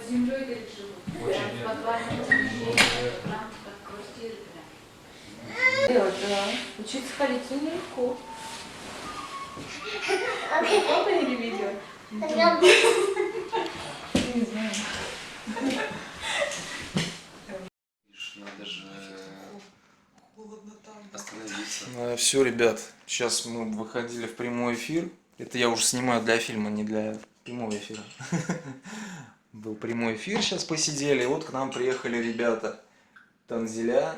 землей говорит, живут. Очень В подвальном помещении, там как квартиры прям. Делать, да. Учиться ходить нелегко. Фото или видео? Не знаю. Надо же остановиться. Все, ребят, сейчас мы выходили в прямой эфир. Это я уже снимаю для фильма, не для прямого эфира. Был прямой эфир, сейчас посидели. Вот к нам приехали ребята Танзиля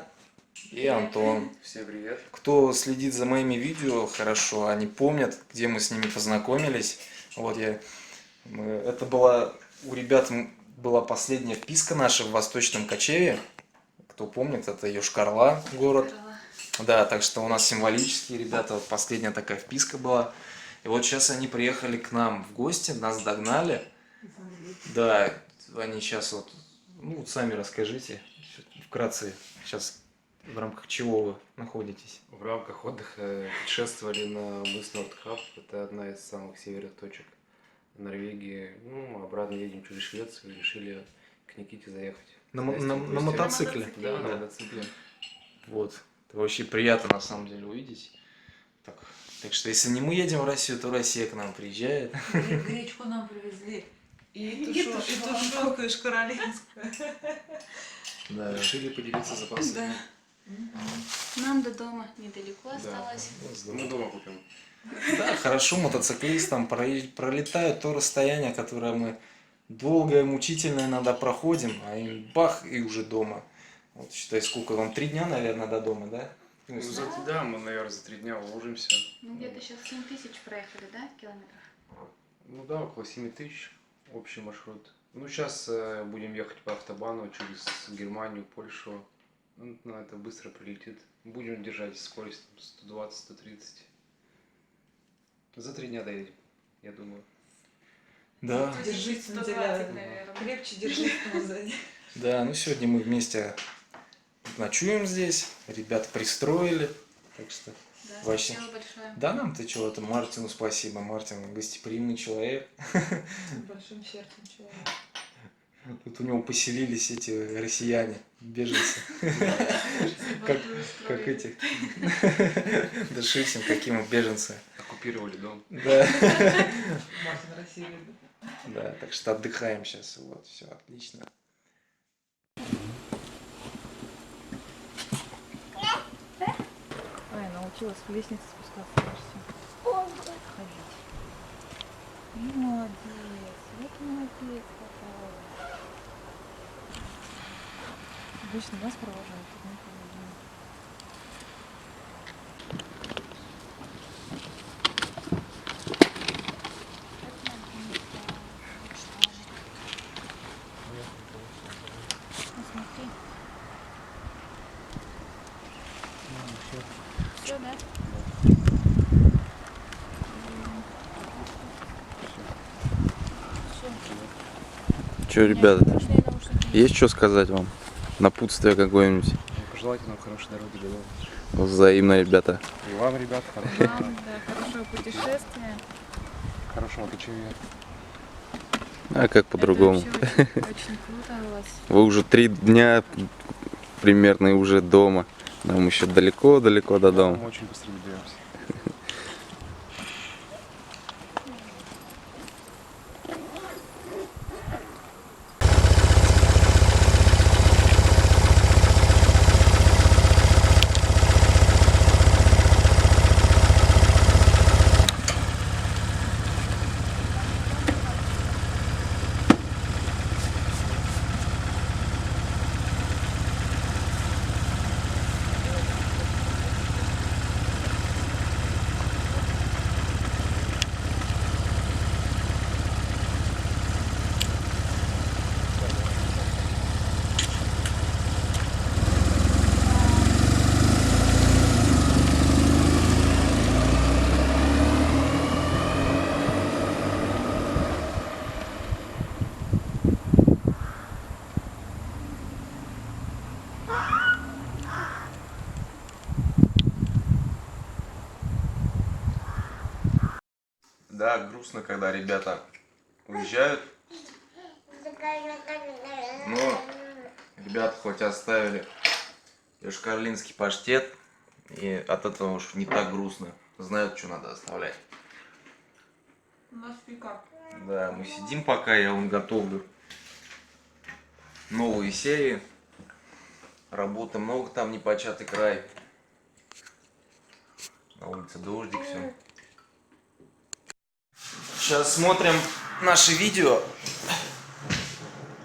и Антон. Всем привет. Кто следит за моими видео, хорошо, они помнят, где мы с ними познакомились. Вот это была у ребят была последняя вписка наша в Восточном Кочеве. Кто помнит, это Йошкар-Ола город. Да, так что у нас символические ребята, вот последняя такая вписка была. И вот сейчас они приехали к нам в гости, нас догнали. Да, они сейчас вот, ну сами расскажите вкратце, сейчас в рамках чего вы находитесь. В рамках отдыха путешествовали на мыс Нордхаб. Это одна из самых северных точек Норвегии. Ну, обратно едем через Швецию, решили к Никите заехать. На мотоцикле? Да, на мотоцикле. Вот. Это вообще приятно на самом деле увидеть. Так что если не мы едем в Россию, то Россия к нам приезжает. Гречку нам привезли. И тушенку йошкар-олинскую. Да. Решили поделиться запасами. Нам до дома недалеко осталось. Мы дома купим. Да, хорошо, мотоциклистам пролетают то расстояние, которое мы долгое, мучительное иногда проходим, а им бах, и уже дома. Вот считай, сколько вам, 3 дня, наверное, до дома, да? Ну, да, мы, наверное, за 3 дня уложимся. Ну, где-то сейчас 7000 проехали, да, километров? Ну да, около 7000 общий маршрут. Ну, сейчас будем ехать по автобану через Германию, Польшу. Ну, это быстро прилетит. Будем держать скорость 120-130. За 3 дня доедем, я думаю. Да. Держись, наверное. Крепче держись там сзади. Да, ну сегодня мы вместе ночуем здесь, ребят пристроили, так что Да, вообще. спасибо большое. Да, нам-то чего, это Мартину спасибо, Мартин гостеприимный человек. С большим сердцем человек. Тут у него поселились эти россияне, беженцы. Как эти. Да шутим, какие мы беженцы. Оккупировали дом. Да. Мартин Россия любит. Да, так что отдыхаем сейчас. Вот, все отлично. Ой, научилась по лестнице спускаться почти. Ходить. Ну, молодец. Вот молодец какой. Обычно нас провожают, а мы проводим. Посмотри. Все, да? Че, ребята, есть что сказать вам? Напутствие какое-нибудь? Пожелайте нам хорошей дороги до дома. Взаимно, ребята. И вам, ребят, хорошего, Вам, да, хорошего путешествия. хорошего кочевья. А как по-другому? Это вообще очень круто у вас. Вы уже 3 дня примерно и уже дома. Нам еще далеко-далеко до дома. Мы очень быстро доберемся. Да, грустно, когда ребята уезжают. Ребята хоть оставили йошкар-олинский паштет, и от этого уж не так грустно. Знают, что надо оставлять. У нас пикап. Да, мы сидим пока, я вам готовлю новые серии. Работы много, там непочатый край. На улице дождик, все. Сейчас смотрим наши видео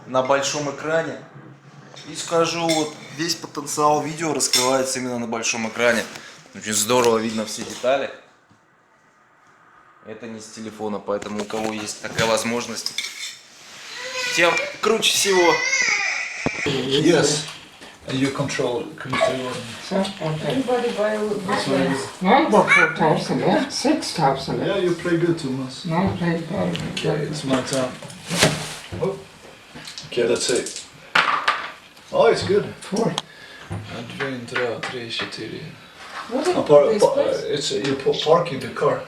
на большом экране. И скажу, вот весь потенциал видео раскрывается именно на большом экране. Очень здорово видно все детали. Это не с телефона, поэтому у кого есть такая возможность, тем круче всего. Yes. You control crystal. Everybody buy this one. No, but 4,000, yeah? 6,000. Yeah, you play good, Thomas. No, play bad. Okay, it's my turn. Oh. Okay, let's see. Oh, it's good. 4. 1, 2, 3, 4. What is this place? It's you parking the car.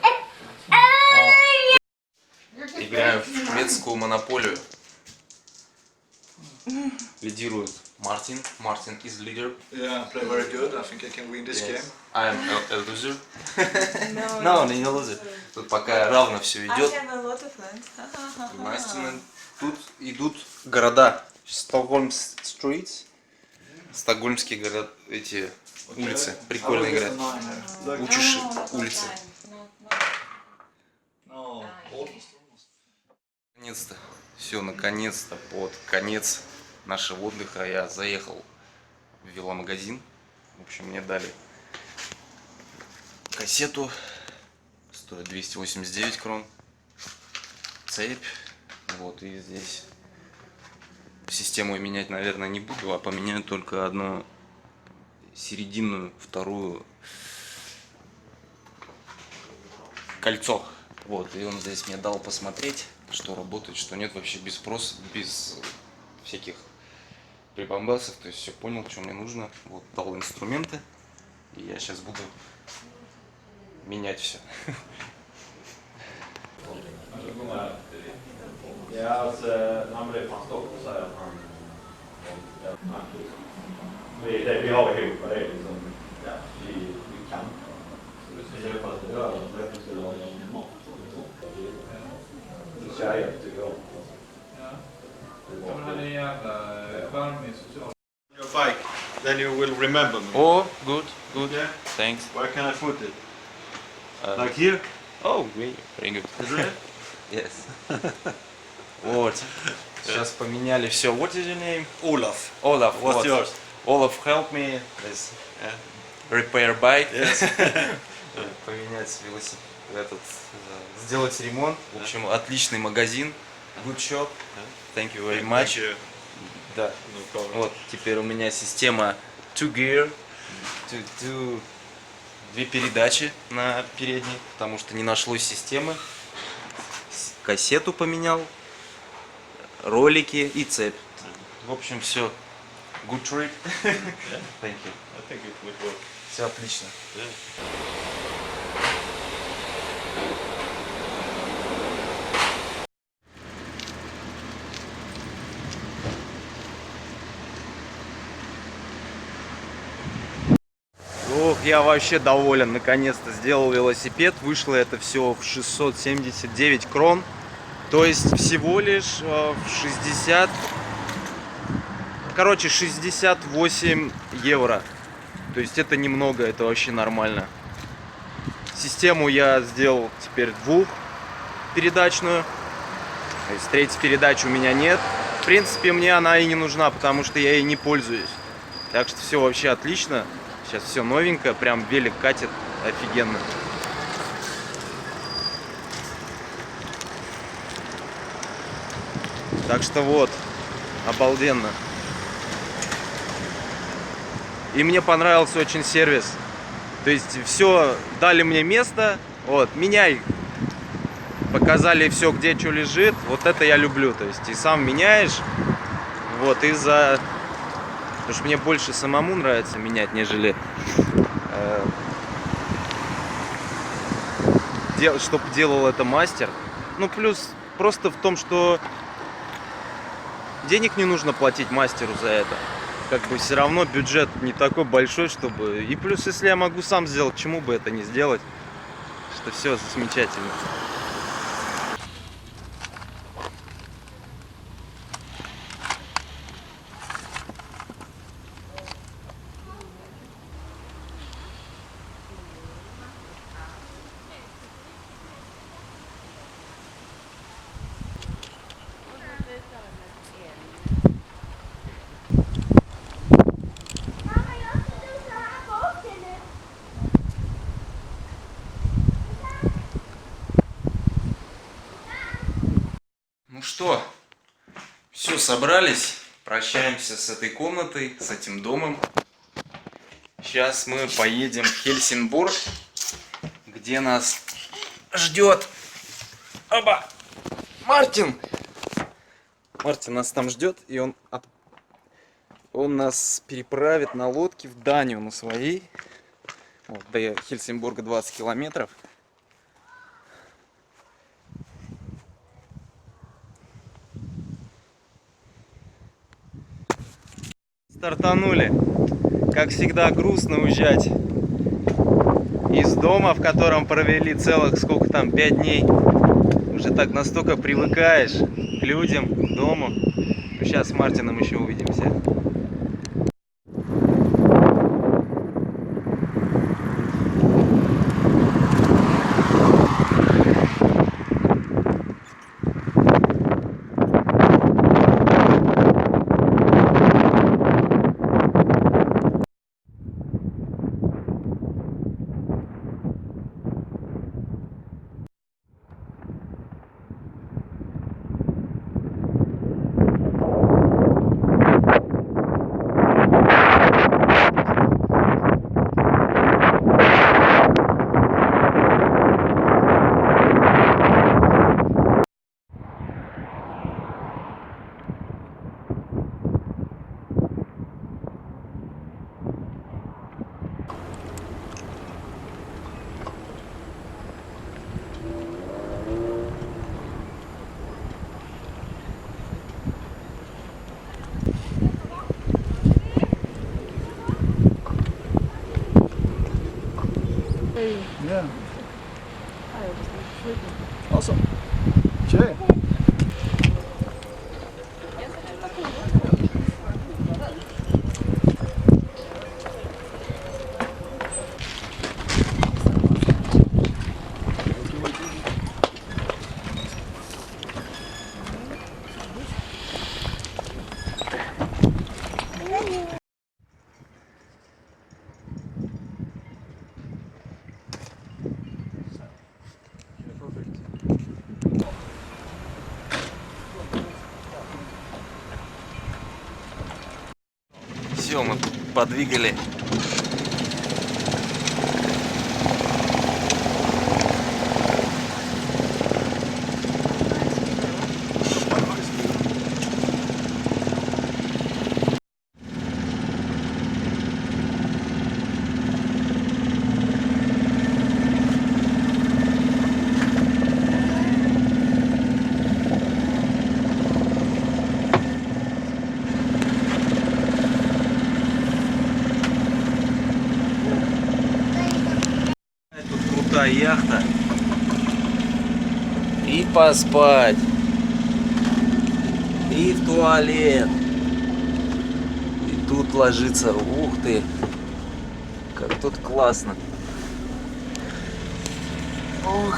Играем в шведскую монополию. Лидирует Мартин. Мартин is leader. Yeah, I play very good. I think I can win this game. I am a loser. No, не loser. Тут пока равно все идет. I have a lot of friends. Настина. Тут идут города. Стокгольм Streets. Стокгольмские города, эти улицы. Прикольно играть. Учишь улицы. No, almost. Наконец-то. Все, наконец-то. Под конец нашего отдыха я заехал в веломагазин. В общем, мне дали кассету. Стоит 289 крон. Цепь. Вот, и здесь систему я менять, наверное, не буду, а поменяю только одну серединную, вторую кольцо. Вот, и он здесь мне дал посмотреть, что работает, что нет, вообще без спроса, без всяких прибамбасов. То есть все понял, что мне нужно. Вот, дал инструменты, и я сейчас буду менять все. Ja, alltså, han blev från Stockholm säger att han... Vi har ihop med det liksom. Ja, vi kan. Så vi ska hjälpas att göra det. Det skulle vara mat. Tjejer tycker om. Ja. Men han är jävla charmig social. Your bike, then you will remember me. Oh, good, good. Yeah. Thanks. Where can I put it? Like here? Oh, great. Very good. Is it? Yes. Вот. Сейчас поменяли все. What is your name? Olaf. Olaf. What's вот. yours? Olaf, help me. This Yeah. repair bike. Yes. Поменять велосипед. Сделать ремонт. В общем, отличный магазин. Good shop. Thank you very much. Thank you. Да. No problem. Вот. Теперь у меня система two gear. Две передачи на передней, потому что не нашлось системы. Кассету поменял, ролики и цепь. В общем, все. Good trip. Thank you. I think it would work. Все отлично. Ох, я вообще доволен. Наконец-то сделал велосипед. Вышло это все в 679 крон. То есть всего лишь в 60... Короче, 68 евро. То есть это немного, это вообще нормально. Систему я сделал теперь двухпередачную. То есть третьей передачи у меня нет. В принципе, мне она и не нужна, потому что я ей не пользуюсь. Так что все вообще отлично. Сейчас все новенькое, прям велик катит офигенно. Так что вот, обалденно. И мне понравился очень сервис. То есть все, дали мне место, вот, меняй. Показали все, где что лежит. Вот это я люблю. То есть и сам меняешь. Вот, и за... Потому что мне больше самому нравится менять, нежели чтобы делал это мастер. Ну, плюс просто в том, что денег не нужно платить мастеру за это. как бы все равно бюджет не такой большой, чтобы... И плюс, если я могу сам сделать, чему бы это не сделать, что все замечательно. Ну что, все, собрались, прощаемся с этой комнатой, с этим домом. Сейчас мы поедем в Хельсинборг, где нас ждет... Оба! Мартин! Мартин нас там ждет, и он нас переправит на лодке в Данию на своей. Вот, до Хельсинборга 20 километров. Стартанули. Как всегда, грустно уезжать из дома, в котором провели целых, сколько там, 5 дней. Уже так настолько привыкаешь к людям, к дому. Сейчас с Мартином еще увидимся. Yeah. Awesome. Jay. Все, мы подвигали. Яхта и поспать, и в туалет, и тут ложиться. Ух ты, как тут классно. Ох,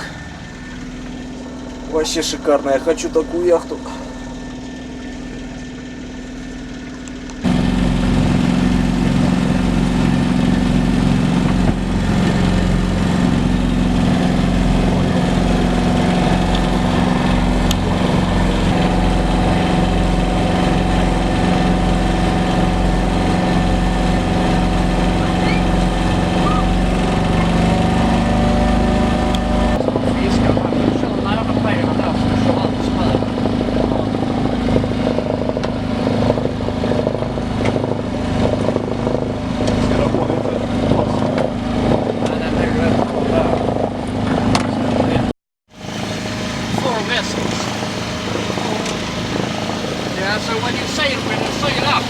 вообще шикарно, я хочу такую яхту. So when you sail with it, sail up.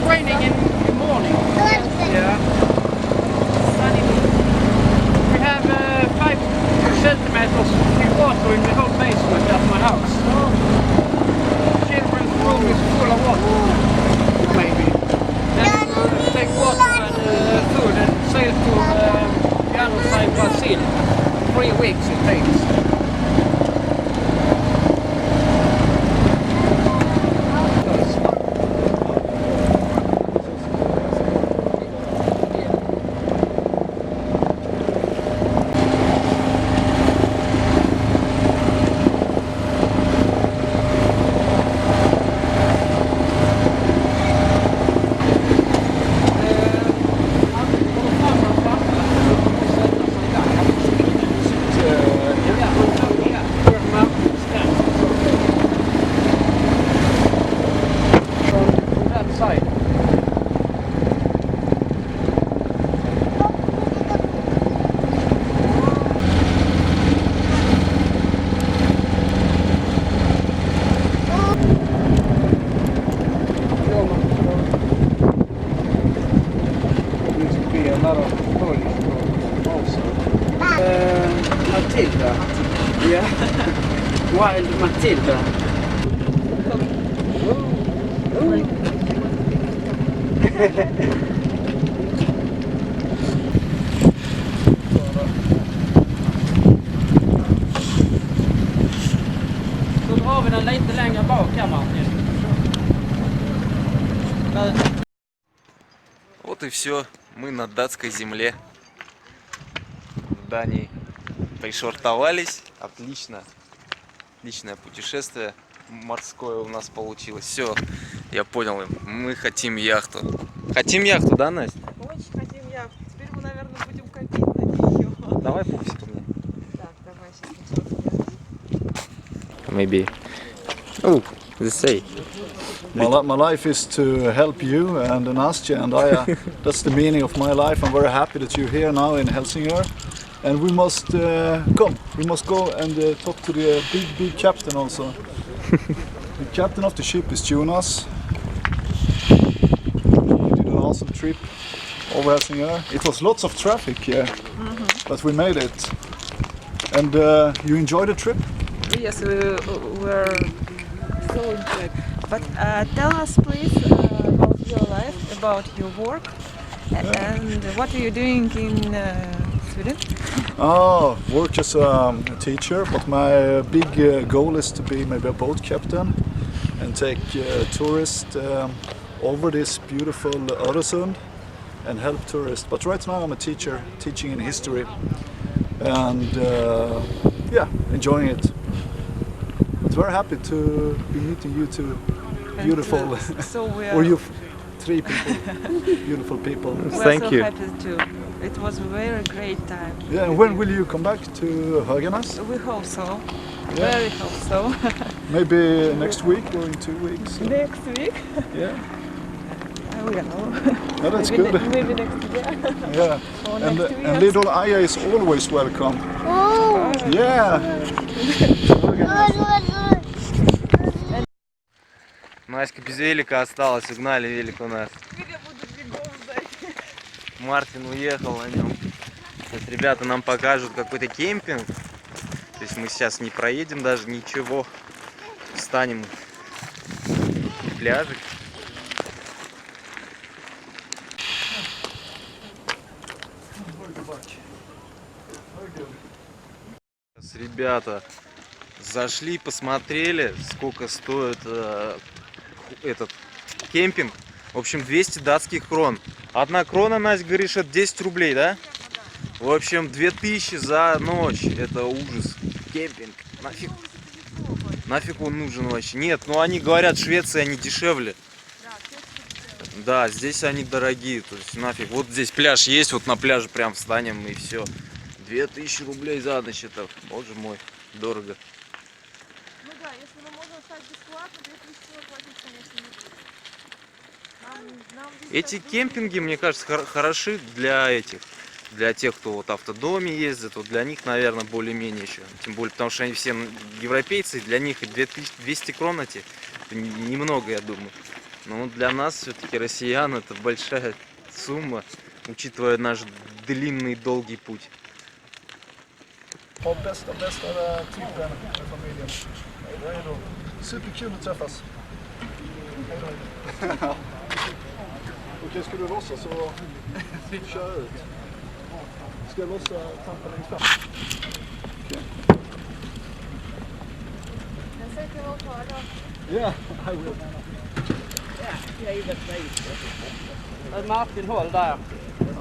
start raining in the morning. Yeah. We have 5 centimeters of water in the whole basement at my house. Children's room is full of water, maybe. Then take water and food and sail to the other side, Brazil. 3 weeks it takes. Matilda. Yeah. Wild Matilda. Så drar vi den lite längre bak här, Martin. Вот и все. Мы на датской земле. В Дании. Пришвартовались. Отлично. Отличное путешествие морское у нас получилось. Все, я понял. Мы хотим яхту. Хотим яхту, да, Настя? Очень хотим яхту. Теперь мы, наверное, будем копить на нее. Давай пупсик мне. Так, давай сейчас. Maybe. Oh, the say. My life is to help you and Nastya, and that's the meaning of my life. I'm very happy that you're here now in Helsingør, and we must come. We must go and talk to the big captain also. The captain of the ship is Jonas. We did an awesome trip over Helsingør. It was lots of traffic here, but we made it. And you enjoyed the trip? Yes, we were so enjoyed. But tell us, please, about your life, about your work, and what are you doing in Sweden? Oh, work as a teacher, but my big goal is to be maybe a boat captain and take tourists over this beautiful Öresund and help tourists. But right now I'm a teacher, teaching in history, and yeah, enjoying it. But very happy to be meeting you two beautiful, So we are, or you 3 people, beautiful people. we are Thank so you. happy too. It was a very great time. Yeah, and when will you come back to Höganäs? We hope so. Yeah. Very hope so. Maybe next week or in 2 weeks? Next week? Yeah, I will know. yeah, that's Maybe good. Maybe next year. Yeah, Or and, next week. and little Aya is always welcome. Yeah. Наська без велика осталась, угнали велик у нас. Теперь я буду бегом сзади. Мартин уехал на нем. Сейчас ребята нам покажут какой-то кемпинг. То есть мы сейчас не проедем даже ничего. Встанем на пляжик. Сейчас ребята зашли, посмотрели, сколько стоит этот кемпинг. В общем, 200 датских крон. 1 крона, Настя, говоришь, это 10 рублей, да? В общем, 2000 за ночь. Это ужас. Кемпинг. Нафиг он нужен вообще? Нет, ну они говорят, в Швеции они дешевле. Да, здесь они дорогие. То есть нафиг. Вот здесь пляж есть, вот на пляже прям встанем и все. 2000 рублей за ночь это, боже мой, дорого. Ну да, если мы можем стать бесплатно, 2000 платить, конечно, не будем. Нам Эти кемпинги, мне кажется, хороши для тех, кто вот в автодоме ездит, вот для них, наверное, более-менее еще. Тем более, потому что они все европейцы, и для них 200 крон эти, это немного, я думаю. Ну, для нас, все-таки россиян, это большая сумма, учитывая наш длинный, долгий путь. Ha bästa typen med familjen. Hej då. Superkul att träffas. Hej då. Okej, ska du lossa så kör ut. Ska jag lossa tampen längst fram? Okej. Ja, I will. Ja, givetvis. Martin, håll där.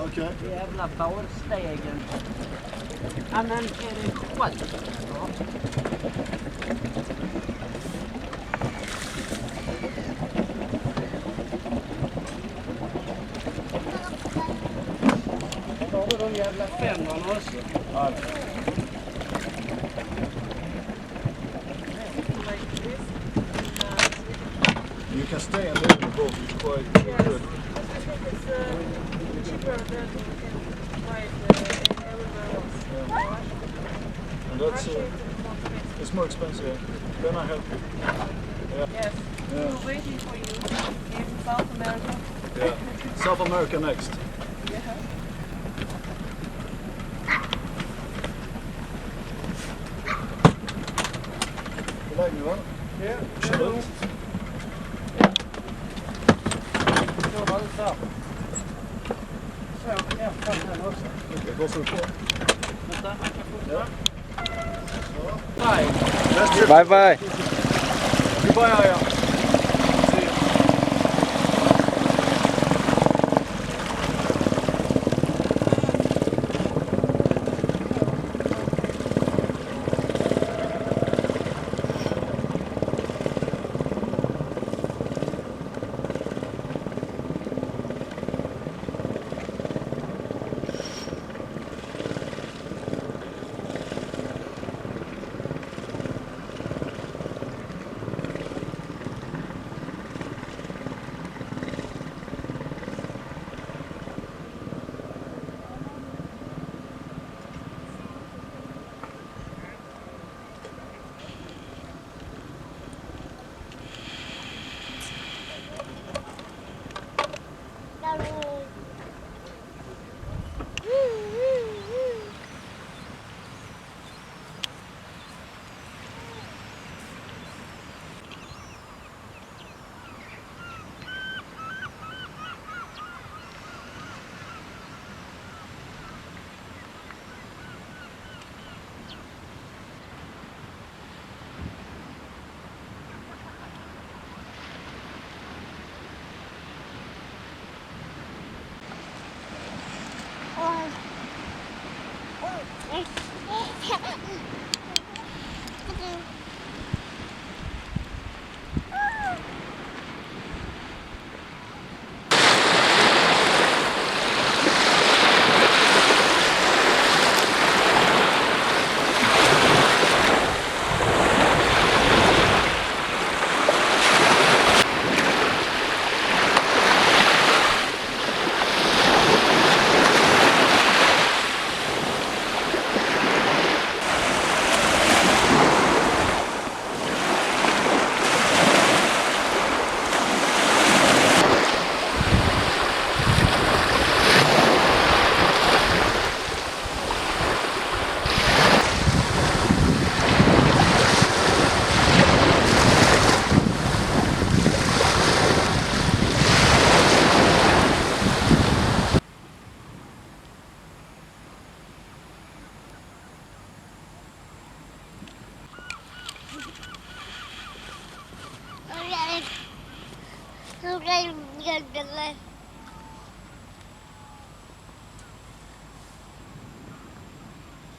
Okej. Jävla bålstegen. Ja, men är det skönt? Har du de jävla fänderna också? Ja. You can stay and live in the boat. It's quite good. And that's it's more expensive. Then I help you. Yeah. Yes. Yeah. We're waiting for you in South America. Yeah. South America next. Yeah. Beläggning va? Ja, Kör ut. då var det så. Så, efter den också. Okej, vad får du på? Vänta, jag kan fortsätta. Nej. Bye bye. Goodbye, ja.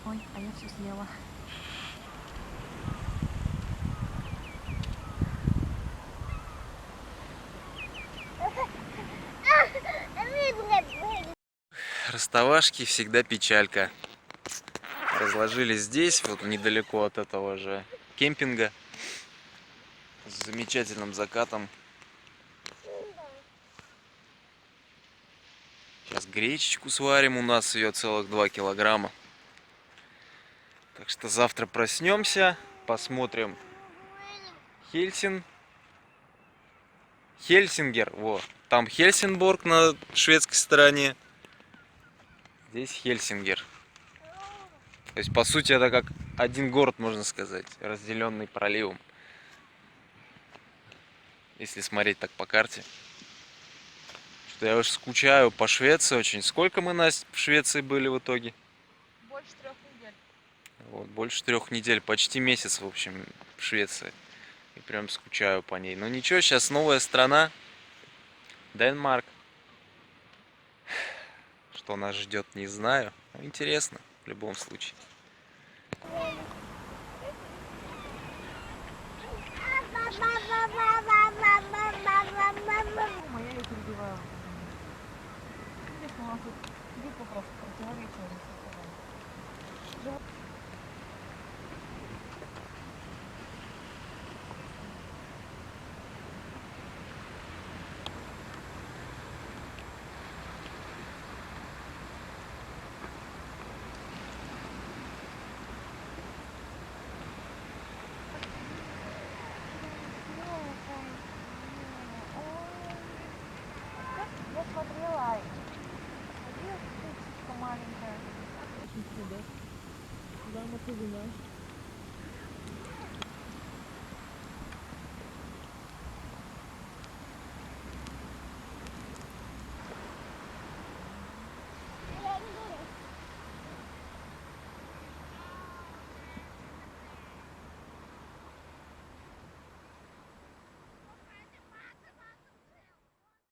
Ой, а я все съела. Расставашки всегда печалька. Разложились здесь, вот недалеко от этого же кемпинга, с замечательным закатом. Сейчас гречечку сварим, у нас ее целых 2 килограмма. Так что завтра проснемся, посмотрим Хельсин, Хельсингер, вот. Там Хельсинборг на шведской стороне. Здесь Хельсингер. То есть, по сути, это как один город, можно сказать, разделенный проливом. Если смотреть так по карте. Что я уж скучаю по Швеции очень. Сколько мы, Настя, в Швеции были в итоге? Больше 3 недель. Вот, больше 3 недель, почти месяц, в общем, в Швеции. И прям скучаю по ней. Но ничего, сейчас новая страна. Денмарк. Что нас ждет, не знаю. Но интересно, в любом случае. Я ее перебиваю. Здесь у нас тут битва просто противоречия. Я смотрела, птичка маленькая. Очень худо. Да, мы ты знаешь.